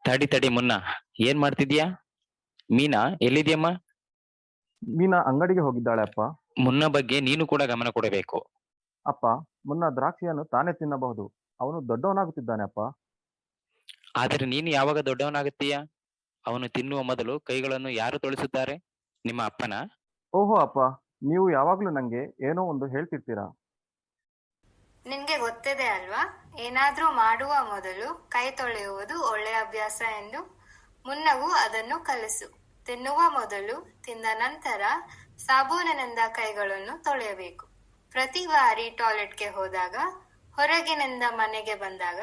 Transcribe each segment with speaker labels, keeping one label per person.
Speaker 1: ತಡಿ ತಡಿ ಮುನ್ನ, ಏನ್ ಮಾಡ್ತಿದ್ಯಾ? ಮೀನಾ ಎಲ್ಲಿದ್ಯಮ್ಮ?
Speaker 2: ಮೀನಾ ಅಂಗಡಿಗೆ ಹೋಗಿದ್ದಾಳೆ ಅಪ್ಪ.
Speaker 1: ಮುನ್ನ ಬಗ್ಗೆ ನೀನು ಕೂಡ ಗಮನ ಕೊಡಬೇಕು.
Speaker 2: ಅಪ್ಪ, ಮುನ್ನ ದ್ರಾಕ್ಷಿಯನ್ನು ತಾನೇ ತಿನ್ನಬಹುದು. ಅವನು ದೊಡ್ಡವನಾಗುತ್ತಿದ್ದಾನೆ ಅಪ್ಪ.
Speaker 1: ಆದರೆ ನೀನು ಯಾವಾಗ ದೊಡ್ಡವನಾಗುತ್ತೀಯಾ? ಅವನು ತಿನ್ನುವ ಮೊದಲು ಕೈಗಳನ್ನು ಯಾರು ತೊಳಿಸುತ್ತಾರೆ? ನಿಮ್ಮ ಅಪ್ಪನ?
Speaker 2: ಓಹೋ ಅಪ್ಪ, ನೀವು ಯಾವಾಗ್ಲೂ ನಂಗೆ ಏನೋ ಒಂದು ಹೇಳ್ತಿರ್ತೀರಾ.
Speaker 3: ನಿನ್ಗೆ ಗೊತ್ತಿದೆ ಅಲ್ವಾ, ಏನಾದ್ರೂ ಮಾಡುವ ಮೊದಲು ಕೈ ತೊಳೆಯುವುದು ಒಳ್ಳೆಯ ಅಭ್ಯಾಸ ಎಂದು. ಮುನ್ನಗೂ ಅದನ್ನು ಕಲಿಸು. ತಿನ್ನುವ ಮೊದಲು, ತಿಂದ ನಂತರ ಸಾಬೂನಿನಿಂದ ಕೈಗಳನ್ನು ತೊಳೆಯಬೇಕು. ಪ್ರತಿ ಬಾರಿ ಟಾಯ್ಲೆಟ್ಗೆ ಹೋದಾಗ, ಹೊರಗಿನಿಂದ ಮನೆಗೆ ಬಂದಾಗ,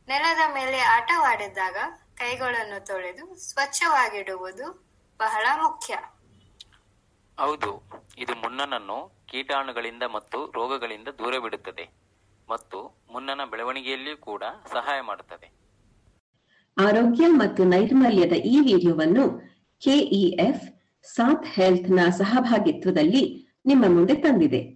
Speaker 3: ನೆಲದ ಮೇಲೆ ಆಟವಾಡಿದಾಗ ಕೈಗಳನ್ನು ತೊಳೆದು ಸ್ವಚ್ಛವಾಗಿಡುವುದು ಬಹಳ ಮುಖ್ಯ.
Speaker 1: ಹೌದು, ಇದು ಮುನ್ನನನ್ನು ಕೀಟಾಣುಗಳಿಂದ ಮತ್ತು ರೋಗಗಳಿಂದ ದೂರವಿಡುತ್ತದೆ ಮತ್ತು ಮುನ್ನನ ಬೆಳವಣಿಗೆಯಲ್ಲಿಯೂ ಕೂಡ ಸಹಾಯ ಮಾಡುತ್ತದೆ.
Speaker 4: ಆರೋಗ್ಯ ಮತ್ತು ನೈರ್ಮಲ್ಯದ ಈ ವಿಡಿಯೋವನ್ನು ಕೆಇಎಫ್ ಸಾಥ್ ಹೆಲ್ತ್ ನ ಸಹಭಾಗಿತ್ವದಲ್ಲಿ ನಿಮ್ಮ ಮುಂದೆ ತಂದಿದೆ.